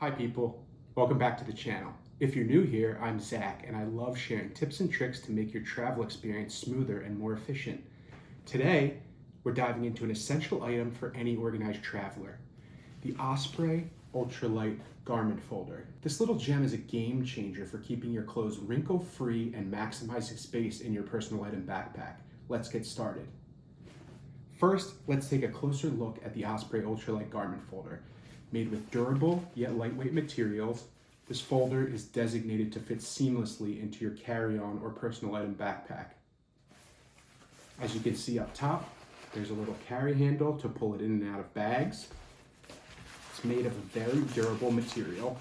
Hi people, welcome back to the channel. If you're new here, I'm Zach and I love sharing tips and tricks to make your travel experience smoother and more efficient. Today, we're diving into an essential item for any organized traveler, the Osprey Ultralight Garment Folder. This little gem is a game changer for keeping your clothes wrinkle-free and maximizing space in your personal item backpack. Let's get started. First, let's take a closer look at the Osprey Ultralight Garment Folder. Made with durable yet lightweight materials, this folder is designated to fit seamlessly into your carry-on or personal item backpack. As you can see up top, there's a little carry handle to pull it in and out of bags. It's made of a very durable material.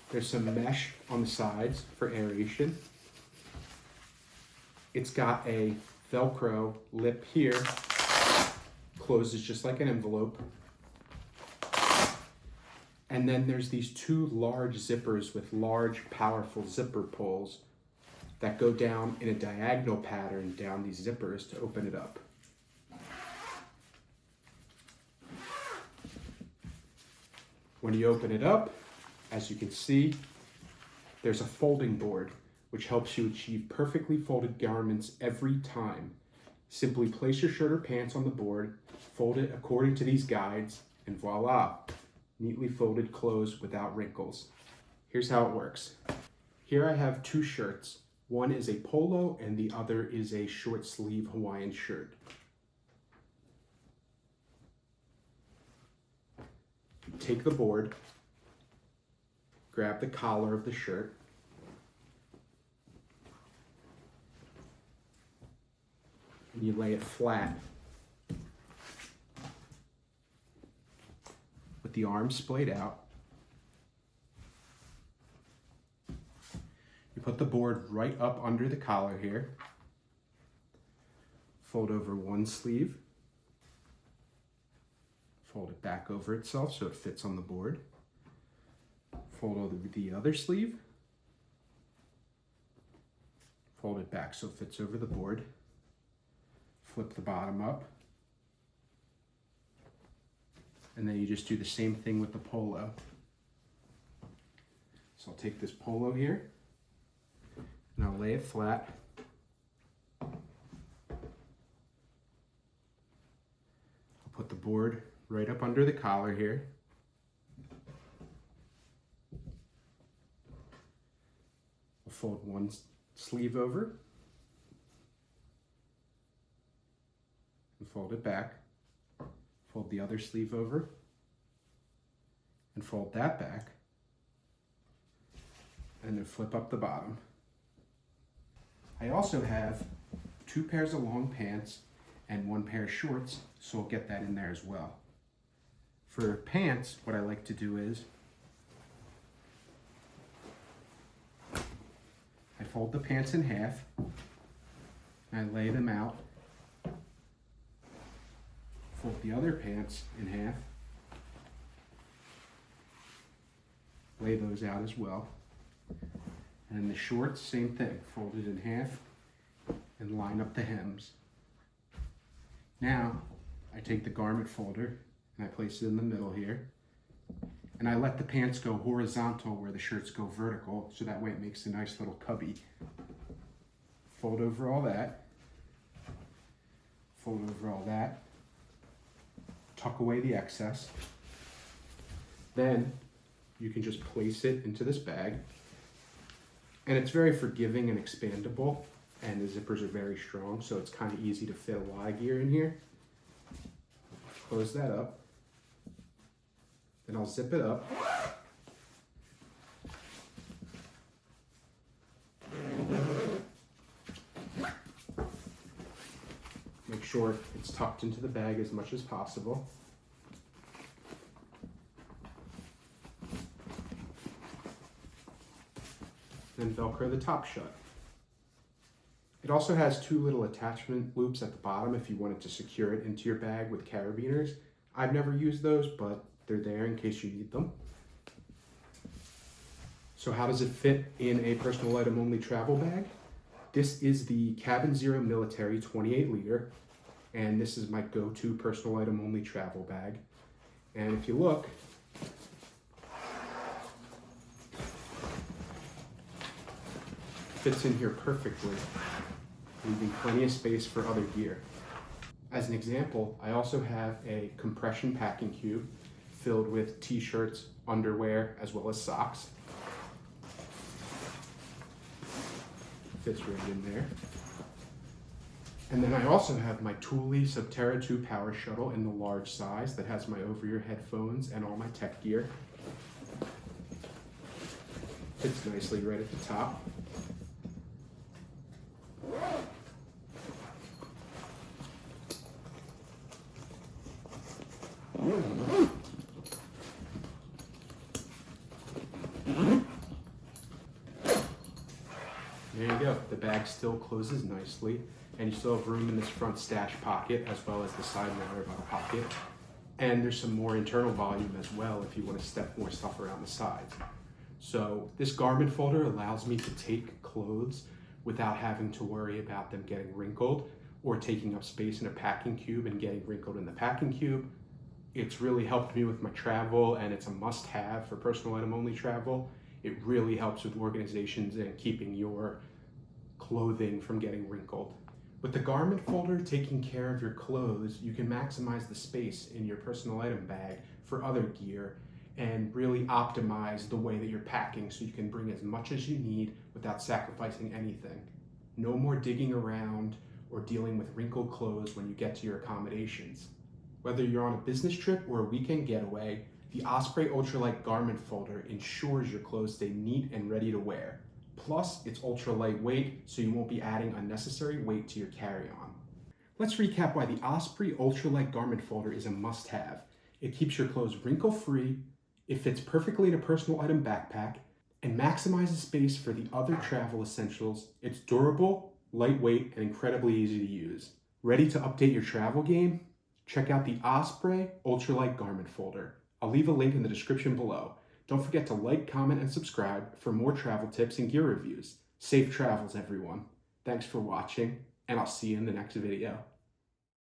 There's some mesh on the sides for aeration. It's got a Velcro lip here, closes just like an envelope. And then there's these two large zippers with large, powerful zipper pulls that go down in a diagonal pattern down these zippers to open it up. When you open it up, as you can see, there's a folding board which helps you achieve perfectly folded garments every time. Simply place your shirt or pants on the board, fold it according to these guides, and voila! Neatly folded clothes without wrinkles. Here's how it works. Here I have two shirts. One is a polo and the other is a short sleeve Hawaiian shirt. Take the board, grab the collar of the shirt, and you lay it flat with the arms splayed out. You put the board right up under the collar here. Fold over one sleeve. Fold it back over itself so it fits on the board. Fold over the other sleeve. Fold it back so it fits over the board. Flip the bottom up. And then you just do the same thing with the polo. So I'll take this polo here and I'll lay it flat. I'll put the board right up under the collar here. I'll fold one sleeve over and fold it back. Fold the other sleeve over and fold that back, and then flip up the bottom. I also have two pairs of long pants and one pair of shorts, so I'll get that in there as well. For pants, what I like to do is I fold the pants in half and I lay them out. Fold the other pants in half, lay those out as well. And the shorts, same thing, fold it in half and line up the hems. Now, I take the garment folder and I place it in the middle here. And I let the pants go horizontal where the shirts go vertical, so that way it makes a nice little cubby. Fold over all that. Fold over all that. Tuck away the excess. Then you can just place it into this bag. And it's very forgiving and expandable, and the zippers are very strong, so it's kind of easy to fit a lot of gear in here. Close that up. Then I'll zip it up. Make sure it's tucked into the bag as much as possible. Then Velcro the top shut. It also has two little attachment loops at the bottom if you wanted to secure it into your bag with carabiners. I've never used those, but they're there in case you need them. So how does it fit in a personal item only travel bag? This is the Cabin Zero Military 28 liter, and this is my go-to personal item only travel bag. And if you look, fits in here perfectly, leaving plenty of space for other gear. As an example, I also have a compression packing cube filled with t-shirts, underwear, as well as socks. Fits right in there. And then I also have my Thule Subterra 2 Power Shuttle in the large size that has my over-ear headphones and all my tech gear. Fits nicely right at the top. There you go. The bag still closes nicely, and you still have room in this front stash pocket as well as the side mounted pocket. And there's some more internal volume as well if you want to step more stuff around the sides. So this garment folder allows me to take clothes without having to worry about them getting wrinkled or taking up space in a packing cube and getting wrinkled in the packing cube. It's really helped me with my travel, and it's a must-have for personal item only travel. It really helps with organizations and keeping your clothing from getting wrinkled. With the garment folder taking care of your clothes, you can maximize the space in your personal item bag for other gear and really optimize the way that you're packing so you can bring as much as you need without sacrificing anything. No more digging around or dealing with wrinkled clothes when you get to your accommodations. Whether you're on a business trip or a weekend getaway, the Osprey Ultralight Garment Folder ensures your clothes stay neat and ready to wear. Plus, it's ultra lightweight, so you won't be adding unnecessary weight to your carry-on. Let's recap why the Osprey Ultralight Garment Folder is a must-have. It keeps your clothes wrinkle-free, it fits perfectly in a personal item backpack, and maximizes space for the other travel essentials. It's durable, lightweight, and incredibly easy to use. Ready to update your travel game? Check out the Osprey Ultralight Garment Folder. I'll leave a link in the description below. Don't forget to like, comment, and subscribe for more travel tips and gear reviews. Safe travels, everyone. Thanks for watching, and I'll see you in the next video.